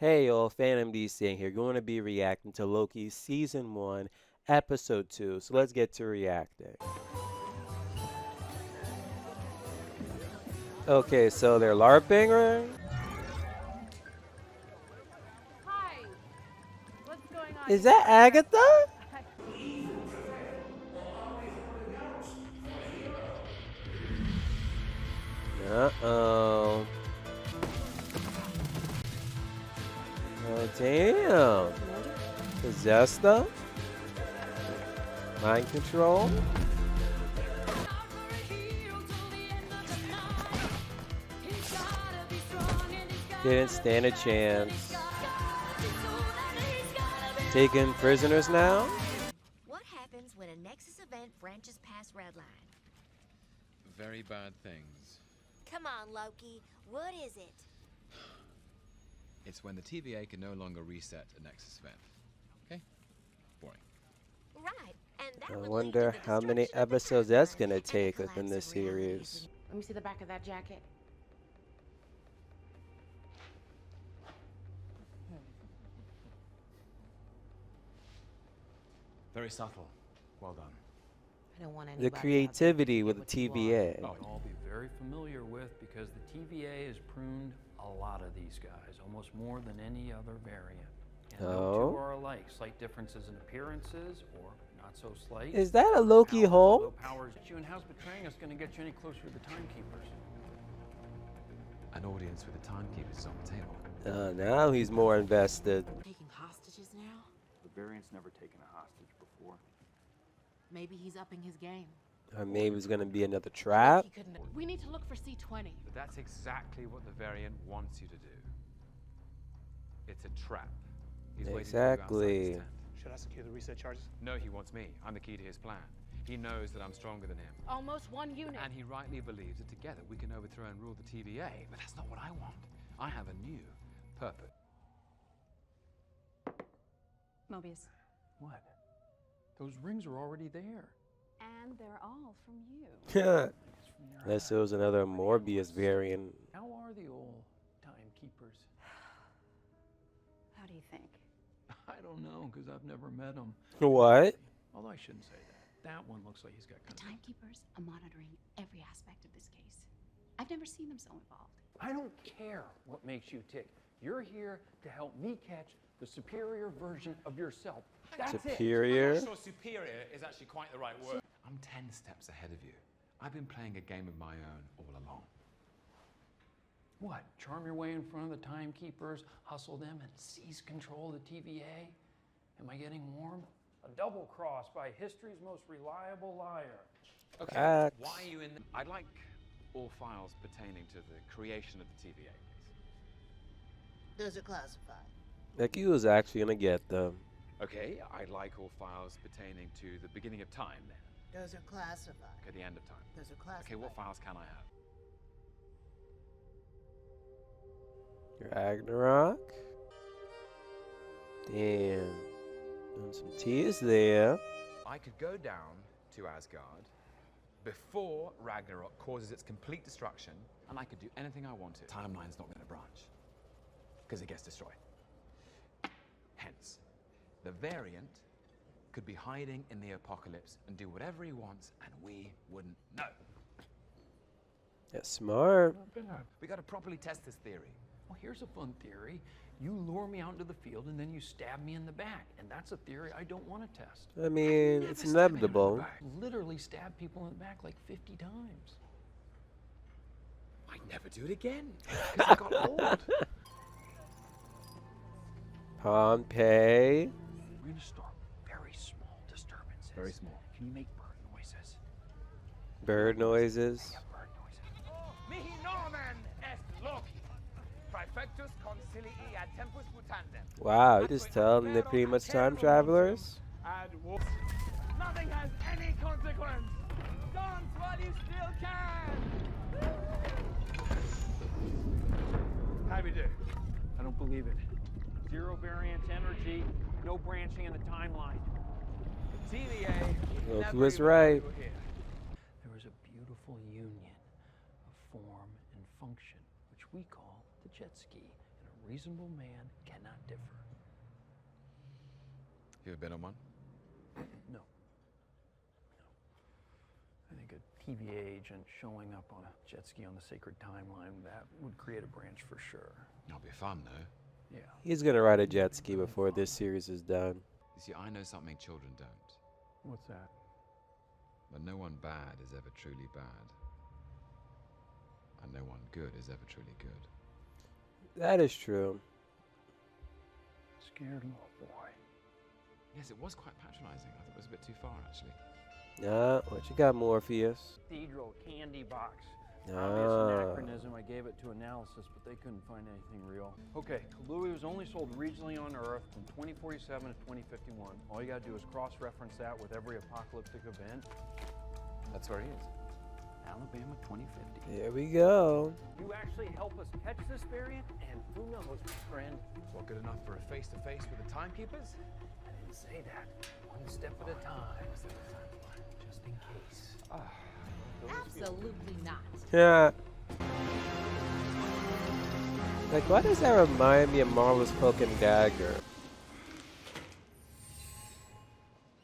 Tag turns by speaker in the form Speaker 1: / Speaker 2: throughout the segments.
Speaker 1: Hey y'all, Fandom D saying here. Going to be reacting to Loki Season 1, Episode 2. So let's get to reacting. Okay, so they're LARPing, right?
Speaker 2: Hi. What's going on?
Speaker 1: Is
Speaker 2: You
Speaker 1: that
Speaker 2: got me stressed
Speaker 1: Agatha?
Speaker 2: out.
Speaker 1: Uh-oh. Oh, damn. Possessed them? Mind control? Didn't stand a chance. Taking prisoners now?
Speaker 3: What happens when a Nexus event branches past Redline?
Speaker 4: Very bad things.
Speaker 3: Come on, Loki. What is it?
Speaker 4: It's when the TVA can no longer reset a Nexus event. Okay? Boring.
Speaker 3: Right, and that
Speaker 1: I
Speaker 3: would lead
Speaker 1: wonder
Speaker 3: to the
Speaker 1: how many
Speaker 3: destruction of the
Speaker 1: episodes that's
Speaker 3: timeline
Speaker 1: gonna
Speaker 3: and the
Speaker 1: take within
Speaker 3: collapse
Speaker 1: this
Speaker 3: of realities.
Speaker 1: series.
Speaker 2: Let me see the back of that jacket.
Speaker 5: Very subtle. Well done.
Speaker 2: I don't want
Speaker 1: The
Speaker 2: anybody out there
Speaker 1: creativity
Speaker 2: thinking
Speaker 1: with
Speaker 2: it
Speaker 1: the
Speaker 2: was blind.
Speaker 1: TVA.
Speaker 5: Oh,
Speaker 6: All be very familiar with because the TVA has pruned a lot of these guys, almost more than any other variant. And no
Speaker 1: Oh.
Speaker 6: two are alike. Slight differences in appearances, or not so slight.
Speaker 1: Is that a Loki
Speaker 6: Powers, although
Speaker 1: hole?
Speaker 6: powers you, and how's betraying us going to get you any closer to the timekeepers?
Speaker 5: an audience with the timekeepers is on the table.
Speaker 1: Now he's more invested.
Speaker 2: Taking hostages now?
Speaker 7: The variant's never taken a hostage before.
Speaker 2: Maybe he's upping his game.
Speaker 1: Or maybe it's gonna be another trap.
Speaker 2: He couldn't. We need to look for C20.
Speaker 5: But that's exactly what the variant wants you to do. It's a trap. He's waiting for you outside
Speaker 1: Exactly.
Speaker 5: his tent.
Speaker 7: Should I secure the reset charges?
Speaker 5: No, he wants me. I'm the key to his plan. He knows that I'm stronger than him.
Speaker 2: Almost one unit.
Speaker 5: And he rightly believes that together we can overthrow and rule the TVA. But that's not what I want. I have a new purpose.
Speaker 8: Mobius.
Speaker 6: What? Those rings are already there.
Speaker 8: And they're all from you.
Speaker 6: It's from your
Speaker 1: Unless
Speaker 6: eyes.
Speaker 1: it was another Morbius variant.
Speaker 6: How are the old timekeepers?
Speaker 8: How do you think?
Speaker 6: I don't know, because I've never met them.
Speaker 1: What?
Speaker 6: Although I shouldn't say that. That one looks like he's got
Speaker 8: The
Speaker 6: kind of...
Speaker 8: timekeepers are monitoring every aspect of this case. I've never seen them so involved.
Speaker 6: I don't care what makes you tick. You're here to help me catch the superior version of yourself. That's
Speaker 1: Superior?
Speaker 5: So superior is actually quite the right word. I'm 10 steps ahead of you. I've been playing a game of my own all along.
Speaker 6: What? Charm your way in front of the timekeepers, hustle them, and seize control of the TVA? Am I getting warm? A double cross by history's most reliable liar.
Speaker 5: Okay,
Speaker 1: Facts.
Speaker 5: why are you in I'd like all files pertaining to the creation of the TVA, please.
Speaker 3: Those are classified.
Speaker 1: Like he was actually gonna get them.
Speaker 5: Okay, I'd like all files pertaining to the beginning of time then.
Speaker 3: Those are classified.
Speaker 5: Okay, the end of time.
Speaker 3: Those are classified.
Speaker 5: Okay, what files can I have?
Speaker 1: Ragnarok. Damn. And some tears there.
Speaker 5: I could go down to Asgard before Ragnarok causes its complete destruction, and I could do anything I wanted. Timeline's not going to branch, because it gets destroyed. Hence, the variant could be hiding in the apocalypse and do whatever he wants, and we wouldn't know.
Speaker 1: That's smart.
Speaker 5: We got to properly test this theory.
Speaker 6: Well, here's a fun theory. You lure me out into the field and then you stab me in the back. And that's a theory I don't want to test.
Speaker 1: I mean,
Speaker 5: Never
Speaker 1: it's
Speaker 5: stab anyone in the
Speaker 1: inevitable.
Speaker 5: back.
Speaker 6: Literally stab people in the back like 50 times.
Speaker 5: I'd never do it again, because I got old.
Speaker 1: Pompeii.
Speaker 6: We're going to start very small disturbances.
Speaker 5: Very small.
Speaker 6: Can you make bird noises?
Speaker 1: Bird noises.
Speaker 6: Yeah, bird noises.
Speaker 9: Mihi nomen est Loki. Praefectus consilii ad tempus mutandem.
Speaker 1: Wow, you just tell them they're pretty much time travelers.
Speaker 9: Ad nothing has any consequence. Dance while you still can. How we do?
Speaker 6: I don't believe it. Zero variance energy, no branching in the timeline.
Speaker 9: TVA.
Speaker 1: Loki was right.
Speaker 6: There is a beautiful union of form and function, which we call the jet ski, and a reasonable man cannot differ.
Speaker 4: You ever been on one?
Speaker 6: No. I think a TVA agent showing up on a jet ski on the sacred timeline, that would create a branch for sure.
Speaker 4: It'll be fun, though.
Speaker 6: Yeah.
Speaker 1: He's gonna ride a jet ski before this series is done.
Speaker 4: You see, I know something children don't.
Speaker 6: What's that?
Speaker 4: But no one bad is ever truly bad. And no one good is ever truly good.
Speaker 1: That is true.
Speaker 6: Scared little boy.
Speaker 4: Yes, it was quite patronizing. I thought it was a bit too far, actually.
Speaker 1: What you got, Morpheus?
Speaker 6: Cathedral candy box. Obvious
Speaker 1: Ah.
Speaker 6: anachronism. I gave it to analysis, but they couldn't find anything real. Okay, Louis was only sold regionally on Earth from 2047 to 2051. All you gotta do is cross-reference that with every apocalyptic event. That's where he is. Alabama 2050.
Speaker 1: Here we go.
Speaker 6: You actually help us catch this variant, and who knows, my friend?
Speaker 5: What, good enough for a face-to-face with the timekeepers?
Speaker 6: I didn't say that. One step at a time. Just in case.
Speaker 2: Absolutely not.
Speaker 1: Yeah. Like, why does that remind me of Marvel's Cloak and Dagger?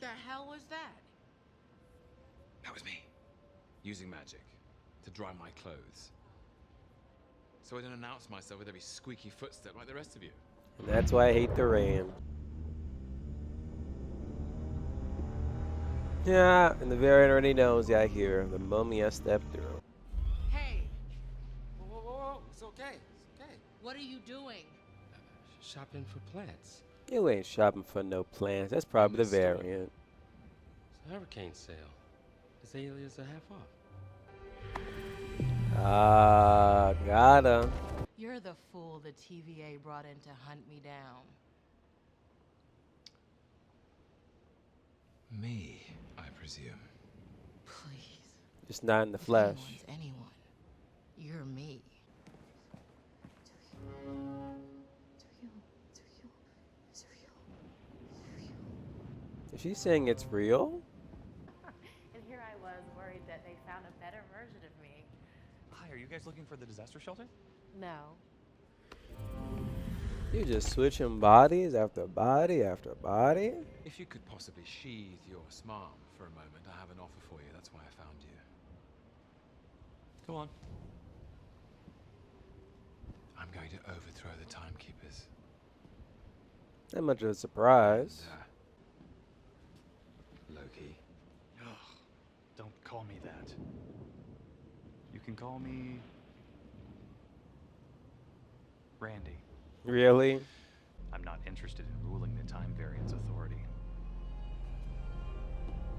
Speaker 2: The hell was that?
Speaker 4: That was me. Using magic to dry my clothes. So I didn't announce myself with every squeaky footstep like the rest of you.
Speaker 1: And that's why I hate the rain. Yeah, and the variant already knows. Yeah, I hear the mummy I stepped through.
Speaker 2: Hey,
Speaker 10: Whoa, whoa, whoa, it's okay, it's okay.
Speaker 2: what are you doing?
Speaker 10: Shopping for plants.
Speaker 1: You ain't shopping for no plants. That's probably the
Speaker 4: This store.
Speaker 1: variant.
Speaker 10: It's a hurricane sale. Azaleas are half off.
Speaker 1: Ah, got him.
Speaker 2: You're the fool the TVA brought in to hunt me down.
Speaker 4: Me, I presume.
Speaker 2: Please.
Speaker 1: Just not in the
Speaker 2: If
Speaker 1: flesh.
Speaker 2: anyone's anyone, you're me.
Speaker 1: Is she saying it's real?
Speaker 11: And here I was worried that they found a better version of me.
Speaker 7: Hi, are you guys looking for the disaster shelter?
Speaker 11: No.
Speaker 1: You just switching bodies after body after body?
Speaker 4: If you could possibly sheathe your smarm for a moment, I have an offer for you. That's why I found you.
Speaker 10: Go on.
Speaker 4: I'm going to overthrow the timekeepers.
Speaker 1: Not much of a surprise.
Speaker 4: Loki.
Speaker 7: Ugh, don't call me that. You can call me Randy.
Speaker 1: Really?
Speaker 7: I'm not interested in ruling the Time Variance Authority.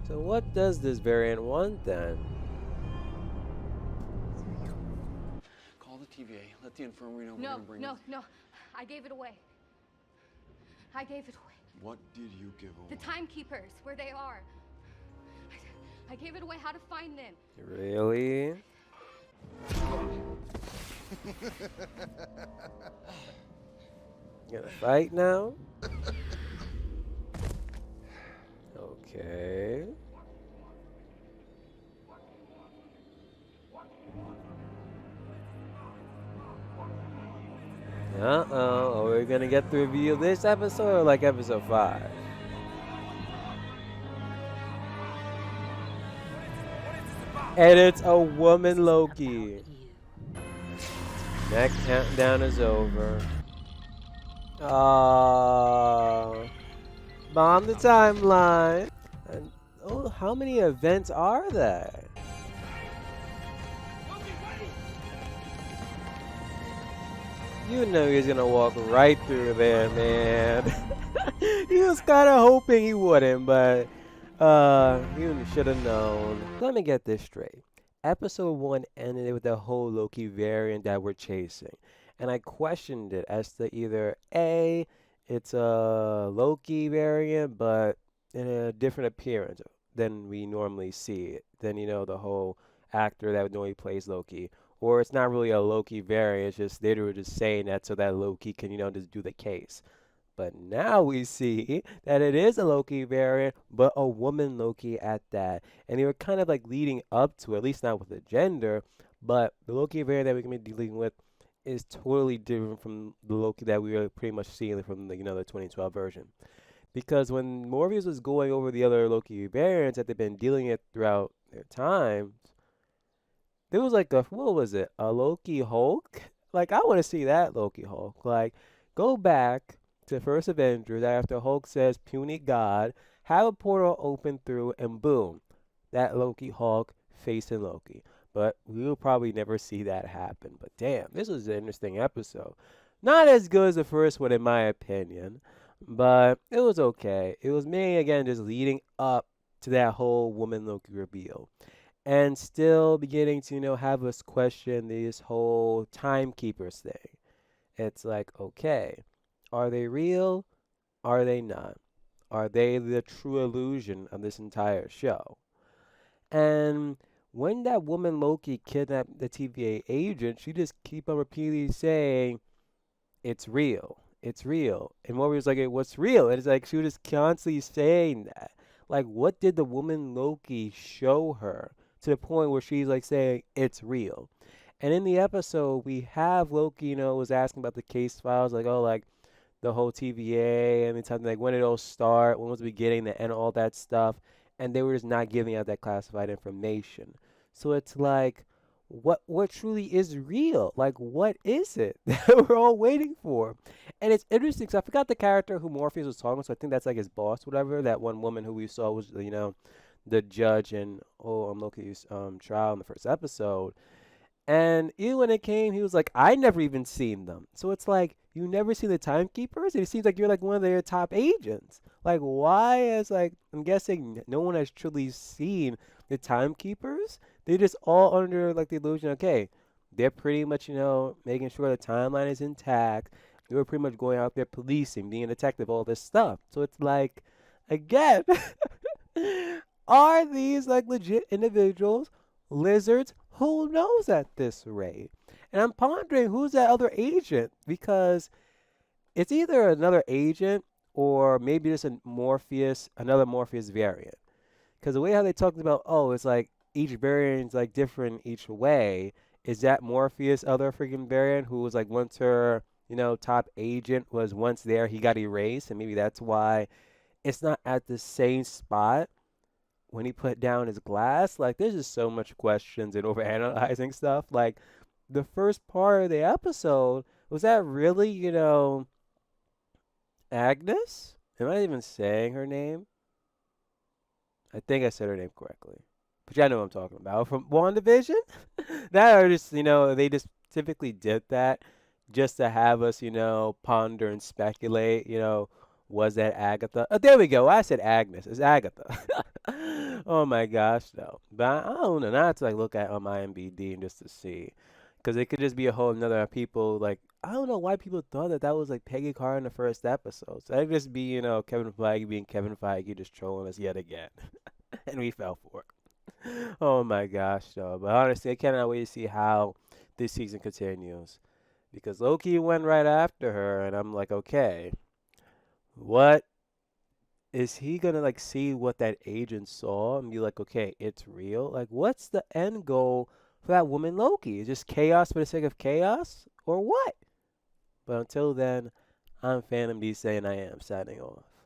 Speaker 1: So what does this variant want then?
Speaker 6: Call the TVA. Let the infirmary know we're
Speaker 8: No,
Speaker 6: gonna bring
Speaker 8: no,
Speaker 6: them.
Speaker 8: no. I gave it away. I gave it away.
Speaker 12: What did you give away?
Speaker 8: The timekeepers, where they are. I gave it away how to find them.
Speaker 1: Really? Gonna fight now? Okay. Uh-oh. Are we gonna get the review of this episode or like episode 5? And it's a woman Loki. That countdown is over. Bomb the timeline. And oh, how many events are there? You know he's gonna walk right through there, man. He was kind of hoping he wouldn't, but you should have known. Let me get this straight. Episode 1 ended with the whole Loki variant that we're chasing. And I questioned it as to either A, it's a Loki variant, but in a different appearance than we normally see it. Than, you know, the whole actor that normally plays Loki. Or it's not really a Loki variant, it's just they were just saying that so that Loki can, you know, just do the case. But now we see that it is a Loki variant, but a woman Loki at that. And they were kind of like leading up to, at least not with the gender, but the Loki variant that we're going to be dealing with is totally different from the Loki that we are pretty much seeing from the the 2012 version. Because when Morpheus was going over the other Loki variants that they've been dealing with throughout their time, there was like what was it? A Loki Hulk? Like I want to see that Loki Hulk. Like go back to the first Avengers after Hulk says puny god, have a portal open through and boom, that Loki Hulk facing Loki. But we will probably never see that happen. But damn, this was an interesting episode. Not as good as the first one in my opinion, but it was okay. It was me again just leading up to that whole woman Loki reveal and still beginning to have us question this whole timekeepers thing. It's like, okay, are they real? Are they not? Are they the true illusion of this entire show? And when that woman Loki kidnapped the TVA agent, she just keep on repeatedly saying, "It's real. It's real." And Maury was like, "Hey, what's real?" And it's like she was just constantly saying that. Like, what did the woman Loki show her to the point where she's like saying it's real? And in the episode, we have Loki, was asking about the case files, like, oh, like the whole TVA and the time, like when did it all start, when was the beginning, the end, all that stuff, and they were just not giving out that classified information. So it's like, what truly is real? Like, what is it that we're all waiting for? And it's interesting because I forgot the character who Morpheus was talking to. So I think that's like his boss, whatever. That one woman who we saw was, the judge in Loki's trial in the first episode. And even when it came, he was like, I never even seen them. So it's like, you never seen the timekeepers? And it seems like you're like one of their top agents. Like, why is like, I'm guessing no one has truly seen the timekeepers. They're just all under like the illusion, okay, they're pretty much, making sure the timeline is intact. They were pretty much going out there policing, being a detective, all this stuff. So it's like, again, are these like legit individuals, lizards? Who knows at this rate? And I'm pondering who's that other agent because it's either another agent or maybe just another Morpheus variant. Because the way how they talked about, oh, it's like each variant's like different each way. Is that Morpheus other freaking variant who was like once her, top agent was once there, he got erased, and maybe that's why it's not at the same spot when he put down his glass. Like, there's just so much questions and overanalyzing stuff. Like, the first part of the episode, was that really, Agnes? Am I even saying her name? I think I said her name correctly. But yeah, I know what I'm talking about. From WandaVision? That are just, they just typically did that just to have us, ponder and speculate, was that Agatha? Oh, there we go. I said Agnes. It's Agatha. Oh my gosh, though. But I don't know. Now I have to like look at my IMDb and just to see, because it could just be a whole another people. Like I don't know why people thought that was like Peggy Carr in the first episode. So that'd just be Kevin Feige being Kevin Feige, just trolling us yet again, and we fell for it. Oh my gosh, though. But honestly, I cannot wait to see how this season continues, because Loki went right after her, and I'm like, okay, what is he gonna like see what that agent saw and be like, okay, it's real? Like, what's the end goal for that woman Loki? Is just chaos for the sake of chaos, or what? But until then, I'm Phantom D saying I am signing off.